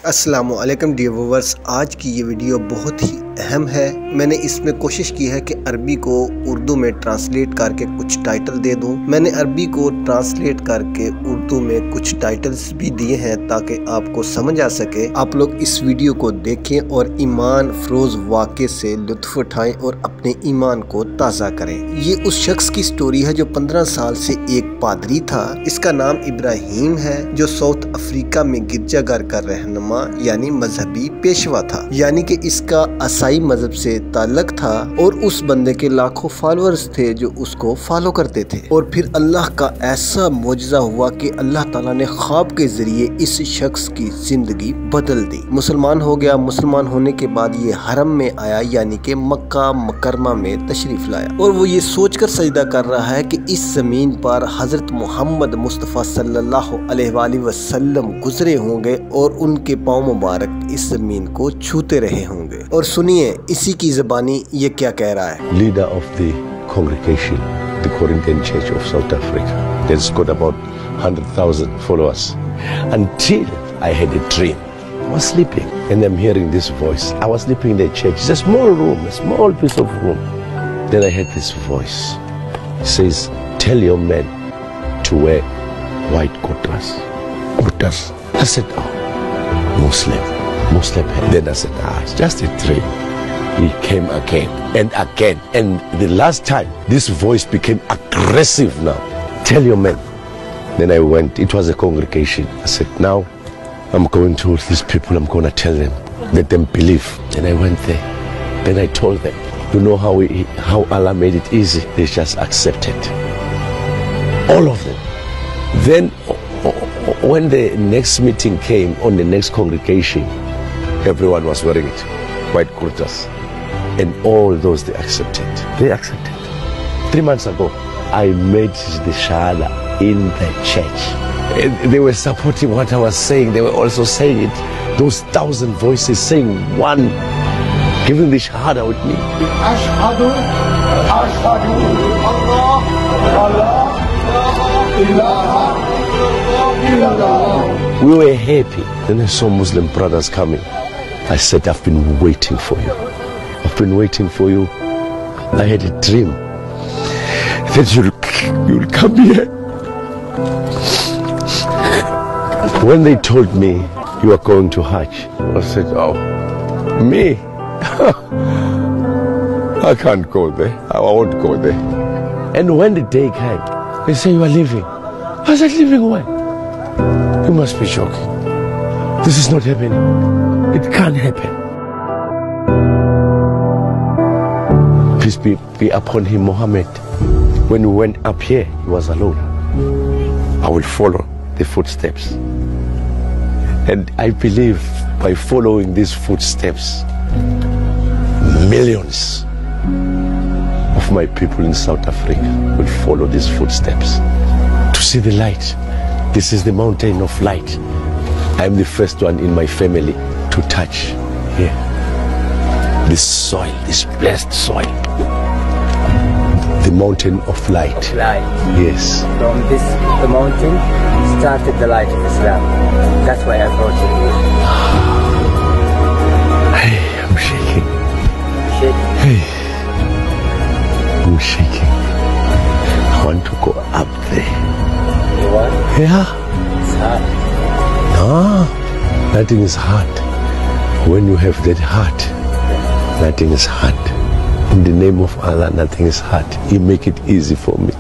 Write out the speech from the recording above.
अस्सलाम वालेकुम dear viewers, आज की ये वीडियो बहुत ही अहम है। मैंने इसमें कोशिश की है कि अरबी को उर्दू में ट्रांसलेट करके कुछ टाइटल दे दूं। मैंने अरबी को ट्रांसलेट करके उर्दू में कुछ टाइटल्स भी दिए हैं ताकि आपको समझ आ सके। आप लोग इस वीडियो को देखें और ईमान फरोज वाक़े से लुत्फ़ उठाएं और अपने ईमान को ताज़ा करें। ये उस शख्स की स्टोरी है जो 15 साल से एक पादरी था। इसका नाम इब्राहिम है, जो साउथ अफ्रीका में गिरजाघर का रहनुमा यानी मजहबी पेशवा था। यानी कि इसका ईसाई मजहब से ताल्लुक था और उस बंदे के लाखों फॉलोअर्स थे जो उसको फॉलो करते थे। और फिर अल्लाह का ऐसा मौजज़ा हुआ कि अल्लाह ताला ने ख्वाब के जरिए इस शख्स की जिंदगी बदल दी। मुसलमान हो गया। मुसलमान होने के बाद ये हरम में आया, यानी कि मक्का मुकरमा में तशरीफ लाया और वो ये सोचकर सजदा कर रहा है कि इस जमीन पर हजरत मोहम्मद मुस्तफ़ा सल्लल्लाहु अलैहि वसल्लम गुजरे होंगे और उनके पाँव मुबारक इस जमीन को छूते रहे होंगे। और सुनिए इसी की ज़बानी ये क्या कह रहा है। Leader of the congregation, the Corinthian Church of South Africa, that's got about 100,000 followers. Until I had a dream. I was sleeping and I'm hearing this voice. I was sleeping in the church. It's a small room, a small piece of room. Then I heard this voice. It says, tell your men to wear white kutas. Kutas. I said, oh, Muslim. Then I said, it's just a dream. He came again and again. And the last time, this voice became aggressive now. Tell your men. Then I went. It was a congregation. I said, now I'm going to these people. I'm going to tell them. Let them believe. Then I went there. Then I told them. You know how Allah made it easy? They just accepted. All of them. Then when the next meeting came on the next congregation, everyone was wearing it, white kurtas, and all those they accepted. They accepted. 3 months ago, I made the shahada in the church. And they were supporting what I was saying. They were also saying it. Those 1,000 voices saying one, giving the shahada with me. Ashhadu, Allah, we were happy. Then I saw Muslim brothers coming. I said, I've been waiting for you. I've been waiting for you. I had a dream that you'll come here. When they told me you are going to Hajj, I said, oh, me? I can't go there. I won't go there. And when the day came, they say you are leaving. I said, leaving where? You must be joking. This is not happening. It can't happen. Peace be upon him, Muhammad. When we went up here, he was alone. I will follow the footsteps. And I believe by following these footsteps, millions of my people in South Africa will follow these footsteps to see the light. This is the mountain of light. I am the first one in my family to touch here. This soil, this blessed soil. The mountain of light. Yes. From the mountain started the light of Islam. That's why I brought you here. Hey, I'm shaking. Shaking? Hey. I'm shaking. I want to go up there. You want? Yeah. It's hard. No, nothing is hard. When you have that heart, nothing is hard. In the name of Allah, nothing is hard. He make it easy for me.